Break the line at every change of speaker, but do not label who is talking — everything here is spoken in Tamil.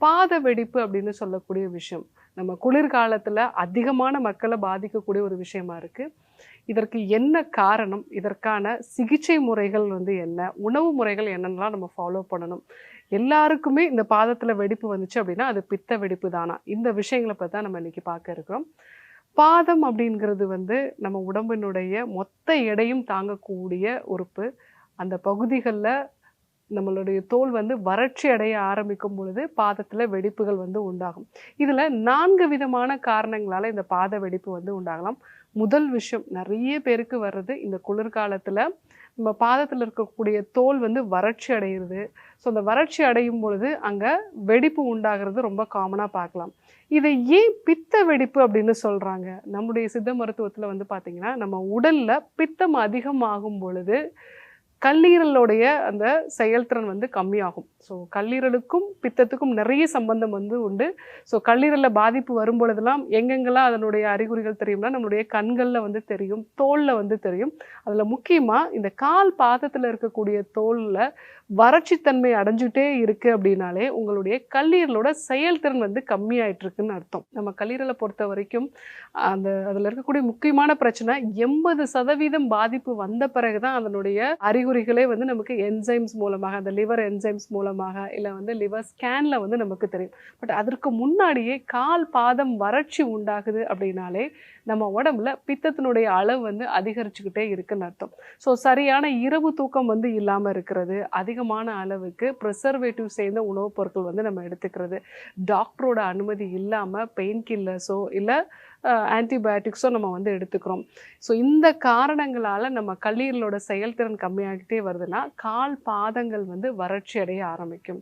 பாத வெடிப்பு அப்படின்னு சொல்லக்கூடிய விஷயம். நம்ம குளிர்காலத்துல அதிகமான மக்கள பாதிக்கக்கூடிய ஒரு விஷயமா இருக்கு. இதற்கு என்ன காரணம்? இதற்கான சிகிச்சை முறைகள் வந்து என்ன? உணவு முறைகள் என்னன்னலாம் நம்ம ஃபாலோ பண்ணணும்? எல்லாருக்குமே இந்த பாதத்துல வெடிப்பு வந்துச்சு அப்படின்னா, அது பித்த வெடிப்பு தானா? இந்த விஷயங்கள பத்தி தான் நம்ம இன்னைக்கு பார்க்க இருக்கிறோம். பாதம் அப்படிங்கிறது வந்து நம்ம உடம்பினுடைய மொத்த எடையும் தாங்கக்கூடிய உறுப்பு. அந்த பகுதிகள்ல நம்மளுடைய தோல் வந்து வறட்சி அடைய ஆரம்பிக்கும் பொழுது பாதத்துல வெடிப்புகள் வந்து உண்டாகும். இதுல 4 விதமான காரணங்களால இந்த பாத வெடிப்பு வந்து உண்டாகலாம். முதல் விஷயம் நெறைய பேருக்கு வர்றது இந்த குளிர்காலத்துல நம்ம பாதத்துல இருக்கக்கூடிய தோல் வந்து வறட்சி அடையுறது. ஸோ அந்த வறட்சி அடையும் பொழுது அங்க வெடிப்பு உண்டாகிறது ரொம்ப காமனா பார்க்கலாம். இதை ஏன் பித்த வெடிப்பு அப்படின்னு சொல்றாங்க? நம்முடைய சித்த மருத்துவத்துல வந்து பார்த்தீங்கன்னா, நம்ம உடல்ல பித்தம் அதிகமாகும் பொழுது கல்லீரலுடைய அந்த செயல்திறன் வந்து கம்மியாகும். ஸோ கல்லீரலுக்கும், பித்தத்துக்கும் நிறைய சம்பந்தம் வந்து உண்டு. ஸோ கல்லீரல்ல பாதிப்பு வரும்பொழுதெல்லாம் எங்கெங்கெல்லாம் அதனுடைய அறிகுறிகள் தெரியும்னா, நம்மளுடைய கண்கள்ல வந்து தெரியும், தோல்ல வந்து தெரியும். அதுல முக்கியமா இந்த கால் பாதத்துல இருக்கக்கூடிய தோல்ல வறட்சித்தன்மை அடைஞ்சுட்டே இருக்கு அப்படின்னாலே, உங்களுடைய கல்லீரலோட செயல்திறன் வந்து கம்மியாயிட்டு இருக்குன்னு அர்த்தம். நம்ம கல்லீரல பொறுத்தவரைக்கும், அதுல இருக்கக்கூடிய முக்கியமான பிரச்சனை 80% பாதிப்பு வந்த பிறகு தான் அதனுடைய அறிகுறிகளே வந்து நமக்கு என்சைம்ஸ் மூலமாக, அந்த லிவர் என்சைம்ஸ் மூலமாக, இல்ல வந்து லிவர் ஸ்கேன்ல வந்து நமக்கு தெரியும். பட் அதற்கு முன்னாடியே கால், பாதம் வறட்சி உண்டாகுது அப்படின்னாலே, நம்ம உடம்புல பித்தத்தினுடைய அளவு வந்து அதிகரிச்சுக்கிட்டே இருக்குன்னு அர்த்தம். ஸோ சரியான இரவு தூக்கம் வந்து இல்லாம இருக்கிறது, அதிகமான அளவுக்கு ப்ரிசர்வேட்டிவ் சேர்ந்த உணவுப் பொருட்கள் வந்து நம்ம எடுத்துக்கிறது, டாக்டரோட அனுமதி இல்லாம பெயின் கில்லர்ஸோ இல்ல ஆன்டிபயோட்டிக்ஸோ நம்ம வந்து எடுத்துக்கிறோம். ஸோ இந்த காரணங்களால நம்ம கல்லீரலோட செயல்திறன் கம்மியாகிட்டே வருதுன்னா, கால், பாதங்கள் வந்து வறட்சி அடைய ஆரம்பிக்கும்.